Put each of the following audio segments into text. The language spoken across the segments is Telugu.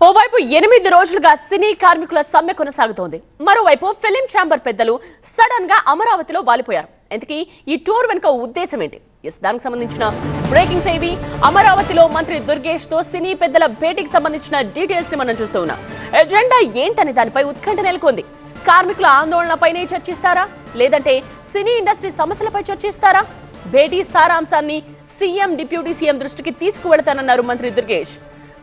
ఓవైపు 8 రోజులుగా సినీ కార్మికుల సమ్మె కొనసాగుతోంది. మరోవైపు ఫిలిం ఛాంబర్ పెద్దలు సడన్ గా అమరావతిలో వాలిపోయారు. ఇంతకీ ఈ టూర్ వెనుక ఉద్దేశం ఏంటి? దానికి సంబంధించిన బ్రేకింగ్స్ ఏవి? అమరావతిలో మంత్రి దుర్గేష్ తో సినీ పెద్దల భేటీకి సంబంధించిన డీటెయిల్స్ ని మనం చూస్తూ ఉన్నాం. ఎజెండా ఏంటనే దానిపై ఉత్కంఠ నెలకొంది. కార్మికుల ఆందోళనపైనే చర్చిస్తారా, లేదంటే సినీ ఇండస్ట్రీ సమస్యలపై చర్చిస్తారా? భేటీ సారాంశాన్ని సీఎం, డిప్యూటీ సీఎం దృష్టికి తీసుకువెళతానన్నారు మంత్రి దుర్గేష్.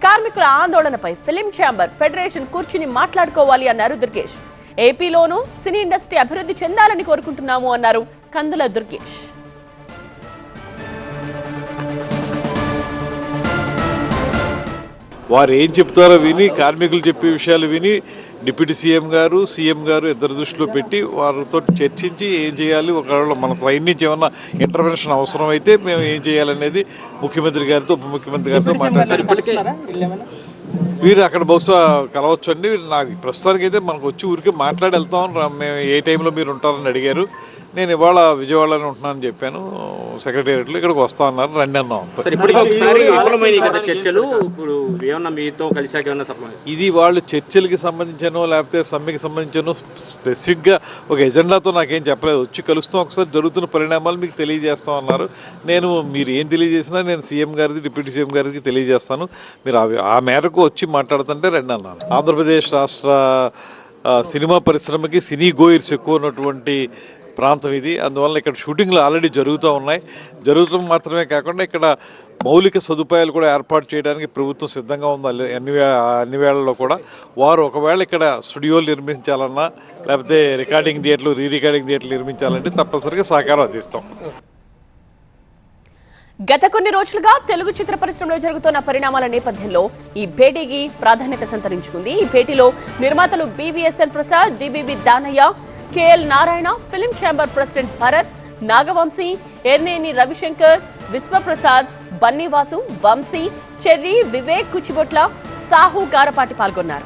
కార్మికుల ఆందోళనపై ఫిలిం ఛాంబర్ ఫెడరేషన్ కూర్చుని మాట్లాడుకోవాలి అన్నారు దుర్గేష్. ఏపీలోనూ సినీ ఇండస్ట్రీ అభివృద్ధి చెందాలని కోరుకుంటున్నాము అన్నారు కందుల దుర్గేష్. వారు ఏం చెప్తారో విని, కార్మికులు చెప్పే విషయాలు విని డిప్యూటీ సీఎం గారు, సీఎం గారు ఇద్దరు దృష్టిలో పెట్టి వారితో చర్చించి ఏం చేయాలి, ఒకవేళ మన సైడ్ నుంచి ఏమన్నా ఇంటర్వెన్షన్ అవసరం అయితే మేము ఏం చేయాలనేది ముఖ్యమంత్రి గారితో, ఉప ముఖ్యమంత్రి గారితో మాట్లాడారు. వీరు అక్కడ బహుశా కలవచ్చు అండి. నాకు ప్రస్తుతానికి అయితే మనకు వచ్చి ఊరికి మాట్లాడి వెళ్తాం, మేము ఏ టైంలో మీరు ఉంటారని అడిగారు. నేను ఇవాళ విజయవాడలోనే ఉంటున్నానని చెప్పాను. సెక్రటేరియట్లో ఇక్కడికి వస్తా అన్నారు, రండి అన్నాం. ఇది వాళ్ళు చర్చలకి సంబంధించానో లేకపోతే సమ్మెకి సంబంధించానో స్పెసిఫిక్గా ఒక ఎజెండాతో నాకేం చెప్పలేదు. వచ్చి కలుస్తాం, ఒకసారి జరుగుతున్న పరిణామాలు మీకు తెలియజేస్తాం అన్నారు. మీరు ఏం తెలియజేసినా నేను సీఎం గారికి, డిప్యూటీ సీఎం గారికి తెలియజేస్తాను. మీరు ఆ మేరకు వచ్చి మాట్లాడుతుంటే రండి అన్నారు. ఆంధ్రప్రదేశ్ రాష్ట్ర సినిమా పరిశ్రమకి సినీ గోయర్స్ ఎక్కువ ఉన్నటువంటి ప్రాంతం ఇది. అందువల్ల ఇక్కడ షూటింగ్లు ఆల్రెడీ జరుగుతూ ఉన్నాయి. జరుగుతాం మాత్రమే కాకుండా ఇక్కడ మౌలిక సదుపాయాలు కూడా ఏర్పాటు చేయడానికి ప్రభుత్వం సిద్ధంగా ఉంది. అన్ని వేళల్లో కూడా వారు ఒకవేళ ఇక్కడ స్టూడియోలు నిర్మించాలన్నా లేకపోతే రికార్డింగ్ థియేటర్లు, రికార్డింగ్ థియేటర్లు నిర్మించాలంటే తప్పనిసరిగా సహకారం అందిస్తాం. గత కొన్ని రోజులుగా తెలుగు చిత్ర పరిశ్రమలో జరుగుతున్న పరిణామాల నేపథ్యంలో ఈ భేటీకి ప్రాధాన్యత సంతరించుకుంది. ఈ భేటీలో నిర్మాతలు BVSN Prasad, DBB Danayya, KL Narayana, film chamber president Bharath, Nagavamsi, Yerneni Ravi Shankar, Vishwa Prasad, Bunny Vasu, Vamsi, Cherry, Vivek Kuchibhotla, Sahu Garapati పాల్గొన్నారు.